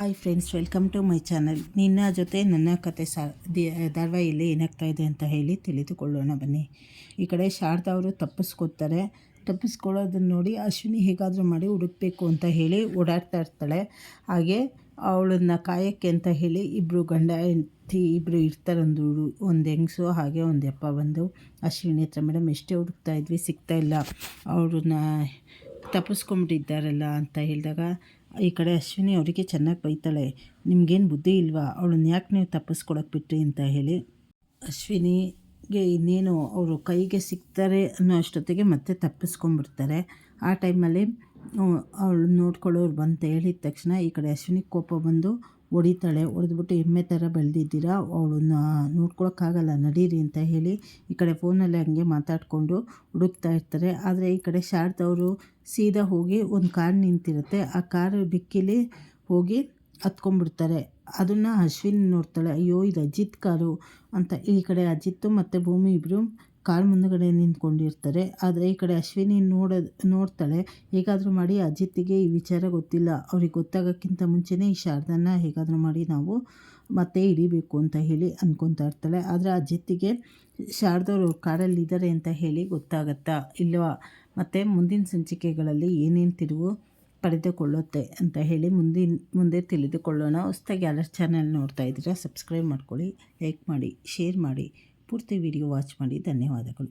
Hi friends, welcome to my channel. ನಿನ್ನ ಜೊತೆ ನನ್ನ ಕತೆ ಧಾರಾವಾಹಿಯಲ್ಲಿ ಏನಾಗ್ತಾ ಇದೆ ಅಂತ ಹೇಳಿ ತಿಳಿದುಕೊಳ್ಳೋಣ ಬನ್ನಿ. ಈ ಕಡೆ ಶಾರದಾ ಅವರು ತಪ್ಪಿಸ್ಕೊಳ್ಳೋದನ್ನು ನೋಡಿ ಅಶ್ವಿನಿ ಹೇಗಾದರೂ ಮಾಡಿ ಹುಡುಕಬೇಕು ಅಂತ ಹೇಳಿ ಓಡಾಡ್ತಾ ಇರ್ತಾಳೆ. ಹಾಗೆ ಅವಳನ್ನು ಕಾಯೋಕ್ಕೆ ಅಂತ ಹೇಳಿ ಇಬ್ಬರು ಗಂಡ ಹೆಂಡತಿ ಇಬ್ಬರು ಇರ್ತಾರೆ. ಒಂದು ಹೆಂಗಸು ಹಾಗೆ ಒಂದು ಯಪ್ಪ ಬಂದು ಅಶ್ವಿನಿ ಹತ್ರ, ಮೇಡಮ್ ಎಷ್ಟೇ ಹುಡುಕ್ತಾ ಇದ್ವಿ ಸಿಗ್ತಾ ಇಲ್ಲ, ಅವ್ರನ್ನ ತಪ್ಪಿಸ್ಕೊಂಬಿಟ್ಟಿದ್ದಾರಲ್ಲ ಅಂತ ಹೇಳಿದಾಗ ಈ ಕಡೆ ಅಶ್ವಿನಿ ಅವರಿಗೆ ಚೆನ್ನಾಗಿ ಬೈತಾಳೆ. ನಿಮಗೇನು ಬುದ್ಧಿ ಇಲ್ವಾ, ಅವಳನ್ನ ಯಾಕೆ ನೀವು ತಪ್ಪಿಸ್ಕೊಡಕ್ಕೆ ಬಿಟ್ರಿ ಅಂತ ಹೇಳಿ. ಅಶ್ವಿನಿಗೆ ಇನ್ನೇನು ಅವರು ಕೈಗೆ ಸಿಗ್ತಾರೆ ಅನ್ನೋ ಅಷ್ಟೊತ್ತಿಗೆ ಮತ್ತೆ ತಪ್ಪಿಸ್ಕೊಂಡ್ಬಿಡ್ತಾರೆ. ಆ ಟೈಮಲ್ಲಿ ಅವಳು ನೋಡ್ಕೊಳ್ಳೋರು ಬಂತ ಹೇಳಿದ ತಕ್ಷಣ ಈ ಕಡೆ ಅಶ್ವಿನಿಗೆ ಕೋಪ ಬಂದು ಹೊಡಿತಾಳೆ. ಹೊಡೆದ್ಬಿಟ್ಟು ಎಮ್ಮೆ ಥರ ಬೆಳೆದಿದ್ದೀರಾ, ಅವಳನ್ನ ನೋಡ್ಕೊಳಕ್ಕಾಗಲ್ಲ, ನಡೀರಿ ಅಂತ ಹೇಳಿ ಈ ಕಡೆ ಫೋನಲ್ಲಿ ಹಂಗೆ ಮಾತಾಡಿಕೊಂಡು ಹುಡುಕ್ತಾ ಇರ್ತಾರೆ. ಆದರೆ ಈ ಕಡೆ ಶಾರದವರು ಸೀದಾ ಹೋಗಿ ಒಂದು ಕಾರ್ ನಿಂತಿರುತ್ತೆ, ಆ ಕಾರ್ ಡಿಕ್ಕಿಲಿ ಹೋಗಿ ಹತ್ಕೊಂಡ್ಬಿಡ್ತಾರೆ. ಅದನ್ನು ಅಶ್ವಿನಿ ನೋಡ್ತಾಳೆ, ಅಯ್ಯೋ ಇದು ಅಜಿತ್ ಕಾರು ಅಂತ. ಈ ಕಡೆ ಅಜಿತ್ತು ಮತ್ತು ಭೂಮಿ ಇಬ್ಬರು ಕಾರ್ ಮುಂದುಗಡೆ ನಿಂತ್ಕೊಂಡಿರ್ತಾರೆ. ಆದರೆ ಈ ಕಡೆ ಅಶ್ವಿನಿ ನೋಡ್ತಾಳೆ, ಹೇಗಾದರೂ ಮಾಡಿ ಅಜಿತ್ತಿಗೆ ಈ ವಿಚಾರ ಗೊತ್ತಿಲ್ಲ, ಅವ್ರಿಗೆ ಗೊತ್ತಾಗೋಕ್ಕಿಂತ ಮುಂಚೆನೇ ಈ ಶಾರದಾನ ಹೇಗಾದರೂ ಮಾಡಿ ನಾವು ಮತ್ತೆ ಹಿಡಿಬೇಕು ಅಂತ ಹೇಳಿ ಅಂದ್ಕೊತಾ ಇರ್ತಾಳೆ. ಆದರೆ ಅಜಿತ್ತಿಗೆ ಶಾರದವರು ಕಾರಲ್ಲಿದ್ದಾರೆ ಅಂತ ಹೇಳಿ ಗೊತ್ತಾಗತ್ತಾ ಇಲ್ವಾ, ಮತ್ತು ಮುಂದಿನ ಸಂಚಿಕೆಗಳಲ್ಲಿ ಏನೇನು ತಿರುವು ಪಡೆದುಕೊಳ್ಳುತ್ತೆ ಅಂತ ಹೇಳಿ ಮುಂದೆ ತಿಳಿದುಕೊಳ್ಳೋಣ. ಹೊಸದಾಗಿ ಯಾರು ಚಾನಲ್ ನೋಡ್ತಾ ಇದ್ದೀರಾ ಸಬ್ಸ್ಕ್ರೈಬ್ ಮಾಡ್ಕೊಳ್ಳಿ, ಲೈಕ್ ಮಾಡಿ, ಶೇರ್ ಮಾಡಿ, ಪೂರ್ತಿ ವಿಡಿಯೋ ವಾಚ್ ಮಾಡಿ. ಧನ್ಯವಾದಗಳು.